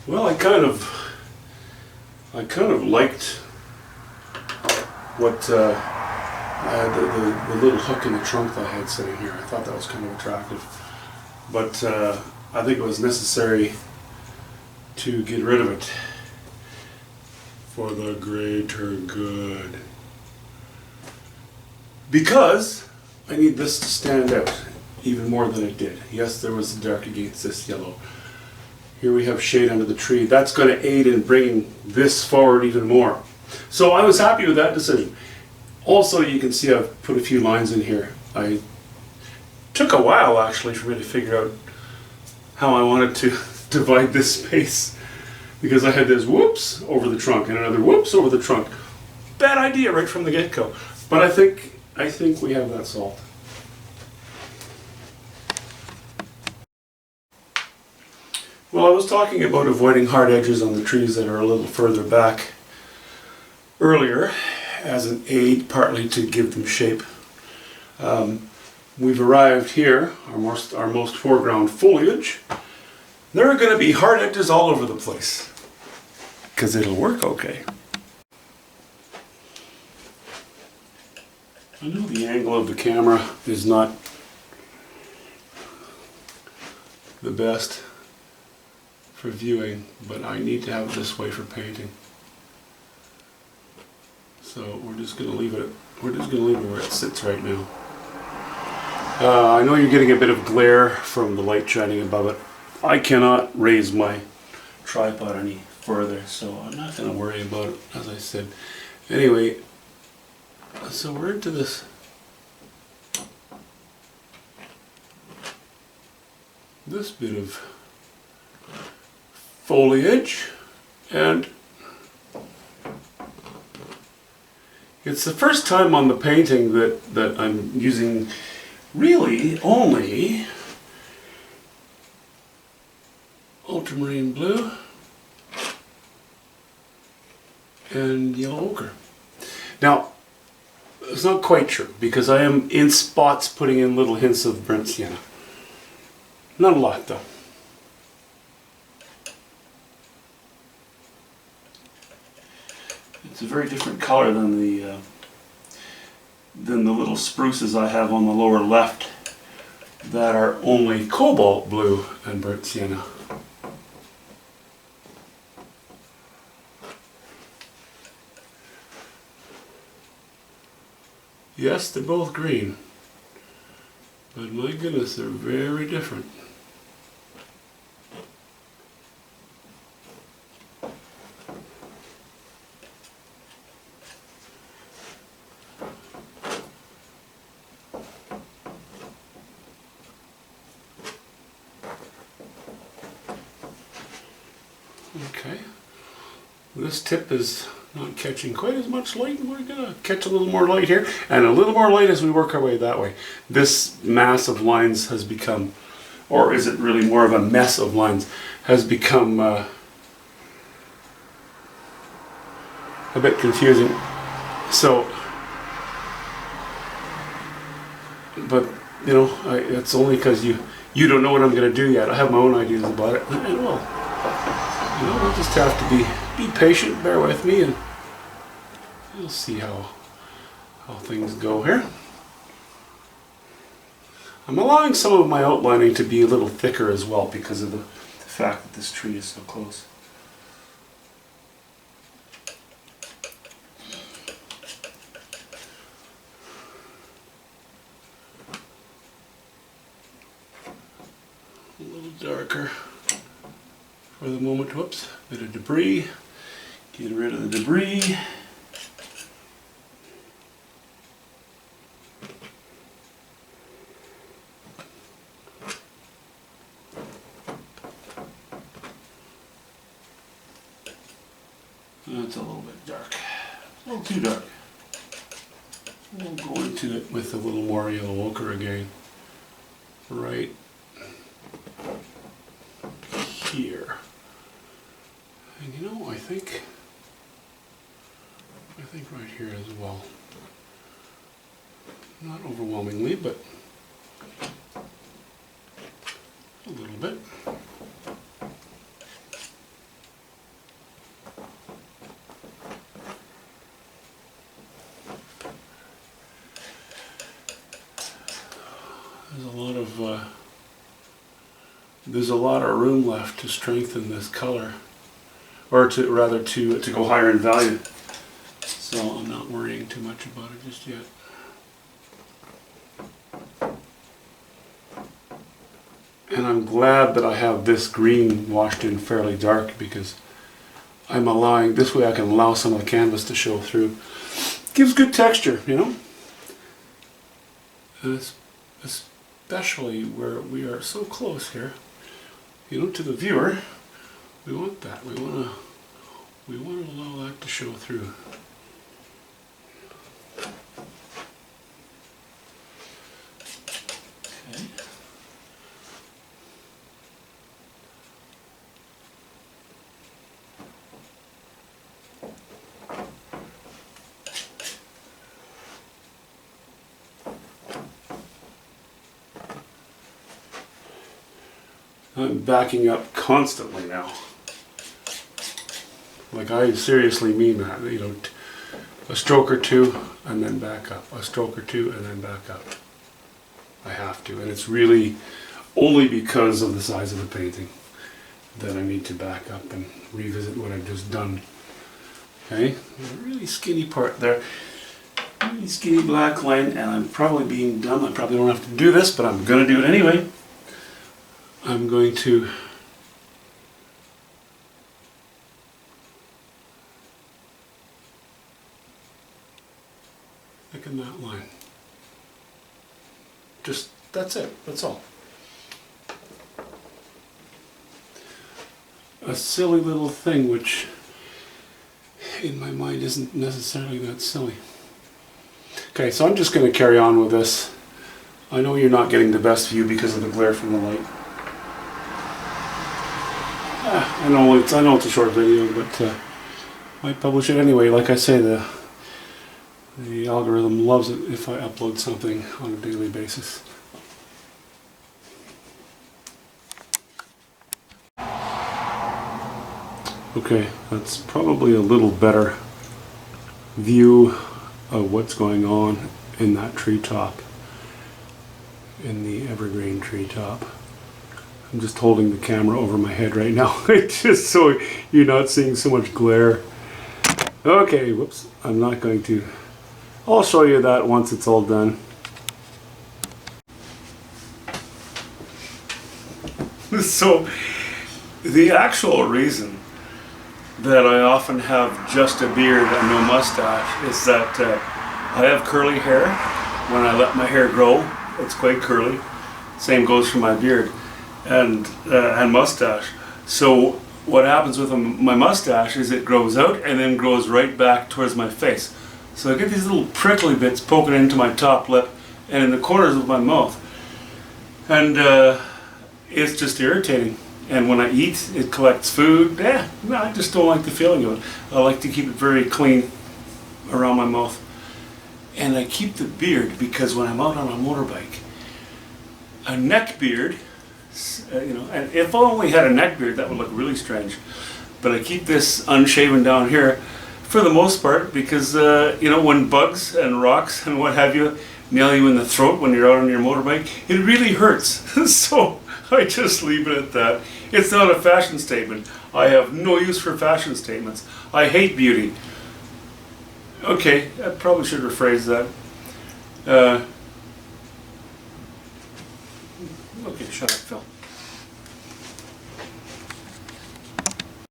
Well, I kind of liked what the little hook in the trunk that I had sitting here. I thought that was kind of attractive, but I think it was necessary to get rid of it for the greater good, because I need this to stand out even more than it did. Yes, there was dark against this yellow. Here we have shade under the tree. That's going to aid in bringing this forward even more. So I was happy with that decision. Also, you can see I've put a few lines in here. I took a while actually for me to figure out how I wanted to divide this space, because I had this whoops over the trunk and another whoops over the trunk. Bad idea right from the get-go. But I think we have that solved. Well, I was talking about avoiding hard edges on the trees that are a little further back earlier as an aid, partly to give them shape. We've arrived here, our most foreground foliage. There are going to be hard edges all over the place, because it'll work okay. I know the angle of the camera is not the best for viewing, but I need to have it this way for painting. So we're just going to leave it. We're just going to leave it where it sits right now. I know you're getting a bit of glare from the light shining above it. I cannot raise my tripod any further, so I'm not going to worry about it, as I said. Anyway, so we're into this bit of foliage, and it's the first time on the painting that I'm using really only ultramarine blue and yellow ochre. Now, it's not quite true, because I am in spots putting in little hints of burnt sienna. Not a lot though. It's a very different color than the little spruces I have on the lower left that are only cobalt blue and burnt sienna. Yes, they're both green, but my goodness, they're very different. Okay, this tip is not catching quite as much light, and we're going to catch a little more light here, and a little more light as we work our way that way. This mass of lines has become, or is it really more of a mess of lines, has become a bit confusing. So, but you know, it's only because you don't know what I'm going to do yet. I have my own ideas about it, and well, you know, we'll just have to be patient, bear with me, and we'll see how things go here. I'm allowing some of my outlining to be a little thicker as well, because of the fact that this tree is so close. A little darker for the moment. Whoops, bit of debris. Get rid of the debris. That's a little bit dark. A little too dark. We'll go into it with a little more yellow ochre again. Right here. And you know, I think right here as well. Not overwhelmingly, but a little bit. there's a lot of room left to strengthen this color, or to go higher in value. So I'm not worrying too much about it just yet. And I'm glad that I have this green washed in fairly dark, because I'm allowing, this way I can allow some of the canvas to show through. Gives good texture, you know? And especially where we are so close here, you know, to the viewer. We want that. We want to allow that to show through. Okay. I'm backing up constantly now. Like, I seriously mean that, you know, a stroke or two and then back up, a stroke or two and then back up. I have to, and it's really only because of the size of the painting that I need to back up and revisit what I've just done. Okay, there's a really skinny part there, really skinny black line, and I'm probably being dumb. I probably don't have to do this, but I'm going to do it anyway. I'm going to thicken that line. Just, that's it, that's all. A silly little thing which in my mind isn't necessarily that silly. Okay, so I'm just going to carry on with this. I know you're not getting the best view because of the glare from the light. I know it's a short video, but I might publish it anyway. Like I say, the algorithm loves it if I upload something on a daily basis. Okay, that's probably a little better view of what's going on in that treetop, in the evergreen treetop. I'm just holding the camera over my head right now, just so you're not seeing so much glare. Okay, whoops, I'm not going to. I'll show you that once it's all done. So, the actual reason that I often have just a beard and no mustache is that I have curly hair. When I let my hair grow, it's quite curly. Same goes for my beard and mustache. So what happens with my mustache is it grows out and then grows right back towards my face. So I get these little prickly bits poking into my top lip and in the corners of my mouth. And it's just irritating. And when I eat, it collects food. I just don't like the feeling of it. I like to keep it very clean around my mouth. And I keep the beard because when I'm out on a motorbike, a neck beard, you know, and if I only had a neck beard, that would look really strange. But I keep this unshaven down here for the most part because, you know, when bugs and rocks and what have you nail you in the throat when you're out on your motorbike, it really hurts. So I just leave it at that. It's not a fashion statement. I have no use for fashion statements. I hate beauty. Okay, I probably should rephrase that. Okay, shut up, Phil.